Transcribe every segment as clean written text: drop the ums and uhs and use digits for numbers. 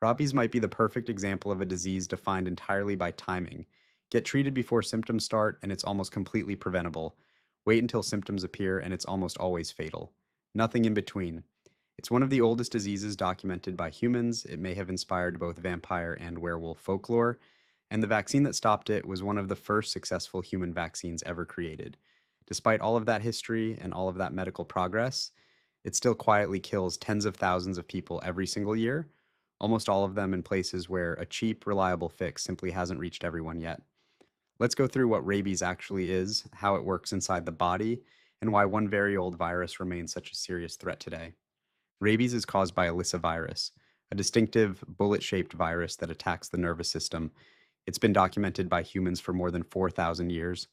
Rabies might be the perfect example of a disease defined entirely by timing. Get treated before symptoms start, and it's almost completely preventable. Wait until symptoms appear, and it's almost always fatal. Nothing in between. It's one of the oldest diseases documented by humans. It may have inspired both vampire and werewolf folklore, and the vaccine that stopped it was one of the first successful human vaccines ever created. Despite all of that history and all of that medical progress, it still quietly kills tens of thousands of people every single year, almost all of them in places where a cheap, reliable fix simply hasn't reached everyone yet. Let's go through what rabies actually is, how it works inside the body, and why one very old virus remains such a serious threat today. Rabies is caused by a lyssavirus, a distinctive bullet-shaped virus that attacks the nervous system. It's been documented by humans for more than 4,000 years.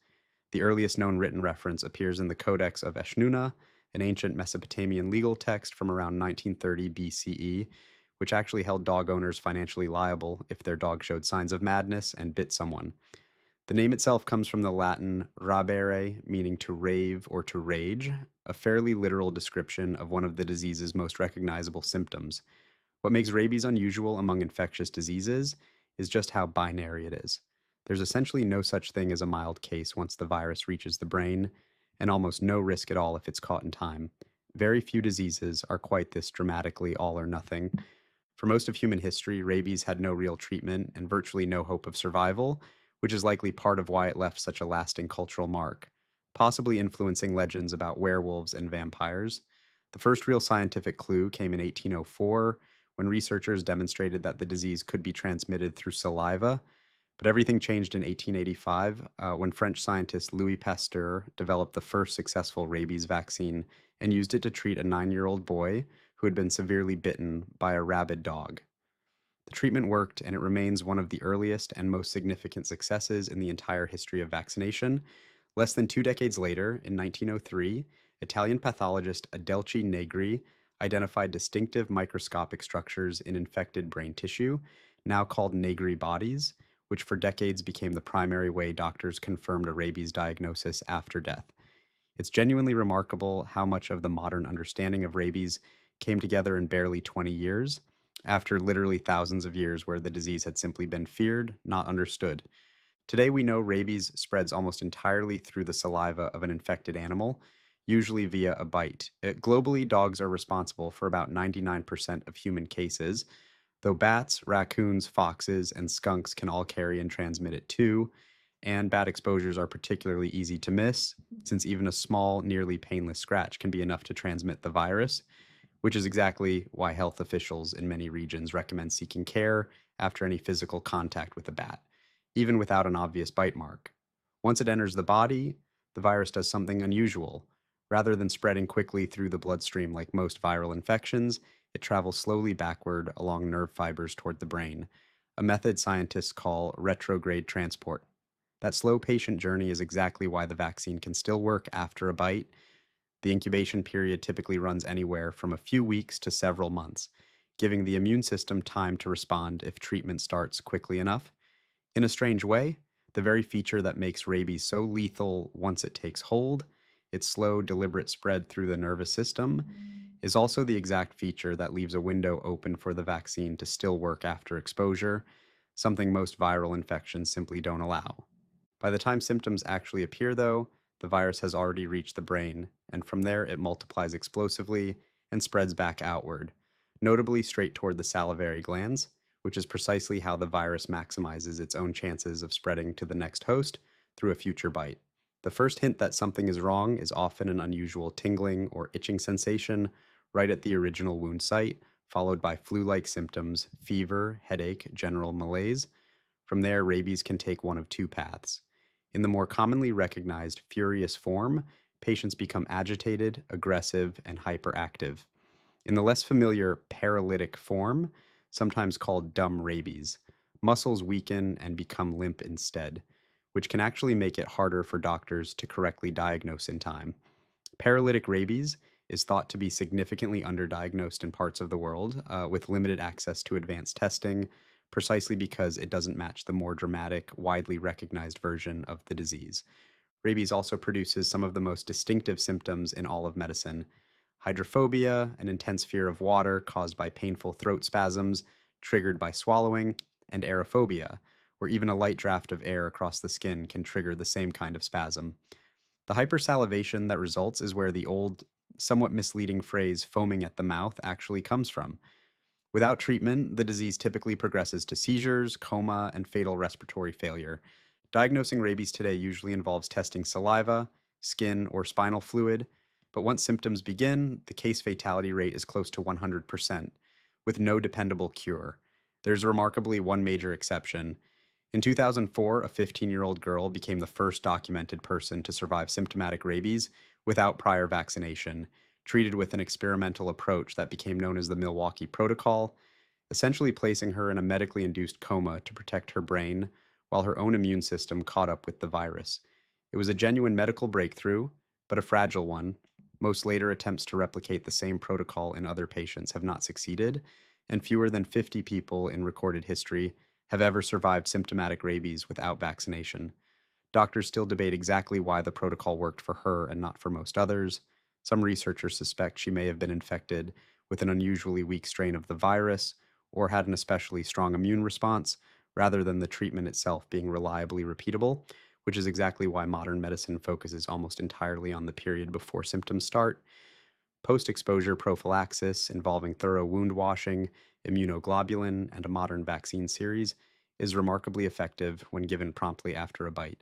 The earliest known written reference appears in the Codex of Eshnunna, an ancient Mesopotamian legal text from around 1930 BCE, which actually held dog owners financially liable if their dog showed signs of madness and bit someone. The name itself comes from the Latin rabere, meaning to rave or to rage, a fairly literal description of one of the disease's most recognizable symptoms. What makes rabies unusual among infectious diseases is just how binary it is. There's essentially no such thing as a mild case once the virus reaches the brain, and almost no risk at all if it's caught in time. Very few diseases are quite this dramatically all or nothing. For most of human history, rabies had no real treatment and virtually no hope of survival, which is likely part of why it left such a lasting cultural mark, possibly influencing legends about werewolves and vampires. The first real scientific clue came in 1804 when researchers demonstrated that the disease could be transmitted through saliva. But everything changed in 1885 when French scientist Louis Pasteur developed the first successful rabies vaccine and used it to treat a 9-year-old boy who had been severely bitten by a rabid dog. The treatment worked, and it remains one of the earliest and most significant successes in the entire history of vaccination. Less than 2 decades later, in 1903, Italian pathologist Adelchi Negri identified distinctive microscopic structures in infected brain tissue, now called Negri bodies, which for decades became the primary way doctors confirmed a rabies diagnosis after death. It's genuinely remarkable how much of the modern understanding of rabies came together in barely 20 years, after literally thousands of years where the disease had simply been feared, not understood. Today, we know rabies spreads almost entirely through the saliva of an infected animal, usually via a bite. Globally, dogs are responsible for about 99% of human cases, though bats, raccoons, foxes, and skunks can all carry and transmit it too. And bad exposures are particularly easy to miss, since even a small, nearly painless scratch can be enough to transmit the virus, which is exactly why health officials in many regions recommend seeking care after any physical contact with a bat, even without an obvious bite mark. Once it enters the body, the virus does something unusual. Rather than spreading quickly through the bloodstream like most viral infections, it travels slowly backward along nerve fibers toward the brain, a method scientists call retrograde transport. That slow patient journey is exactly why the vaccine can still work after a bite. The incubation period typically runs anywhere from a few weeks to several months, giving the immune system time to respond if treatment starts quickly enough. In a strange way, the very feature that makes rabies so lethal once it takes hold, its slow, deliberate spread through the nervous system, is also the exact feature that leaves a window open for the vaccine to still work after exposure, something most viral infections simply don't allow. By the time symptoms actually appear, though, the virus has already reached the brain, and from there it multiplies explosively and spreads back outward, notably straight toward the salivary glands, which is precisely how the virus maximizes its own chances of spreading to the next host through a future bite. The first hint that something is wrong is often an unusual tingling or itching sensation right at the original wound site, followed by flu like symptoms, fever, headache, general malaise. From there, rabies can take one of two paths. In the more commonly recognized furious form, patients become agitated, aggressive, and hyperactive. In the less familiar paralytic form, sometimes called dumb rabies, muscles weaken and become limp instead, which can actually make it harder for doctors to correctly diagnose in time. Paralytic rabies is thought to be significantly underdiagnosed in parts of the world with limited access to advanced testing, precisely because it doesn't match the more dramatic, widely recognized version of the disease. Rabies also produces some of the most distinctive symptoms in all of medicine: hydrophobia, an intense fear of water caused by painful throat spasms, triggered by swallowing, and aerophobia, where even a light draft of air across the skin can trigger the same kind of spasm. The hypersalivation that results is where the old, somewhat misleading phrase foaming at the mouth actually comes from. Without treatment, the disease typically progresses to seizures, coma, and fatal respiratory failure. Diagnosing rabies today usually involves testing saliva, skin, or spinal fluid, but once symptoms begin, the case fatality rate is close to 100%, with no dependable cure. There's remarkably one major exception. In 2004, a 15-year-old girl became the first documented person to survive symptomatic rabies without prior vaccination, treated with an experimental approach that became known as the Milwaukee Protocol, essentially placing her in a medically induced coma to protect her brain while her own immune system caught up with the virus. It was a genuine medical breakthrough, but a fragile one. Most later attempts to replicate the same protocol in other patients have not succeeded, and fewer than 50 people in recorded history have ever survived symptomatic rabies without vaccination. Doctors still debate exactly why the protocol worked for her and not for most others. Some researchers suspect she may have been infected with an unusually weak strain of the virus or had an especially strong immune response, rather than the treatment itself being reliably repeatable, which is exactly why modern medicine focuses almost entirely on the period before symptoms start. Post exposure prophylaxis involving thorough wound washing, immunoglobulin, and a modern vaccine series is remarkably effective when given promptly after a bite.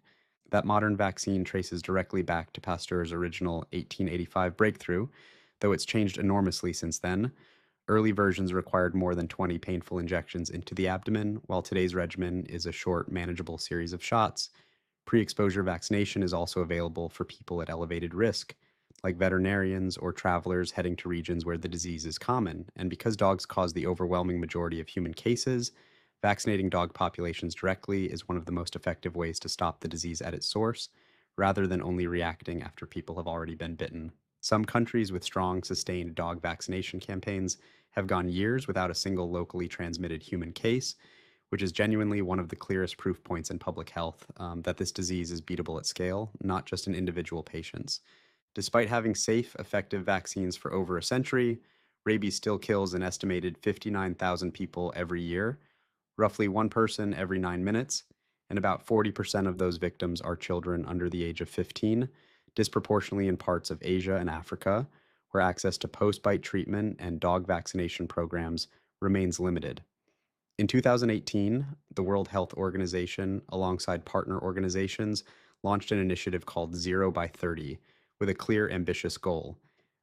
That modern vaccine traces directly back to Pasteur's original 1885 breakthrough, though it's changed enormously since then. Early versions required more than 20 painful injections into the abdomen, while today's regimen is a short, manageable series of shots. Pre exposure vaccination is also available for people at elevated risk, like veterinarians or travelers heading to regions where the disease is common. And because dogs cause the overwhelming majority of human cases, vaccinating dog populations directly is one of the most effective ways to stop the disease at its source, rather than only reacting after people have already been bitten. Some countries with strong, sustained dog vaccination campaigns have gone years without a single locally transmitted human case, which is genuinely one of the clearest proof points in public health that this disease is beatable at scale, not just in individual patients. Despite having safe, effective vaccines for over a century, rabies still kills an estimated 59,000 people every year, roughly one person every 9 minutes, and about 40% of those victims are children under the age of 15, disproportionately in parts of Asia and Africa, where access to post bite treatment and dog vaccination programs remains limited. In 2018, the World Health Organization, alongside partner organizations, launched an initiative called Zero by 30 with a clear, ambitious goal: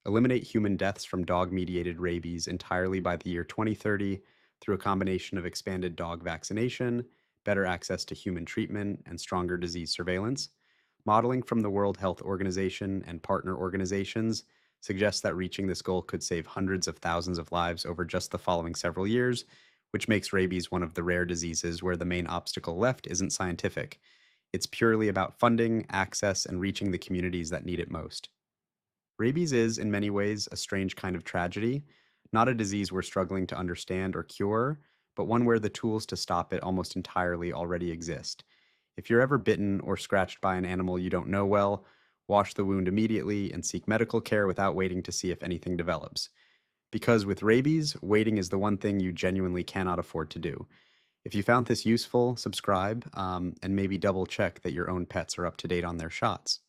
eliminate human deaths from dog mediated rabies entirely by the year 2030 through a combination of expanded dog vaccination, better access to human treatment, and stronger disease surveillance. Modeling from the World Health Organization and partner organizations suggests that reaching this goal could save hundreds of thousands of lives over just the following several years, which makes rabies one of the rare diseases where the main obstacle left isn't scientific. It's purely about funding, access, and reaching the communities that need it most. Rabies is, in many ways, a strange kind of tragedy, not a disease we're struggling to understand or cure, but one where the tools to stop it almost entirely already exist. If you're ever bitten or scratched by an animal you don't know well, wash the wound immediately and seek medical care without waiting to see if anything develops. Because with rabies, waiting is the one thing you genuinely cannot afford to do. If you found this useful, subscribe and maybe double check that your own pets are up to date on their shots.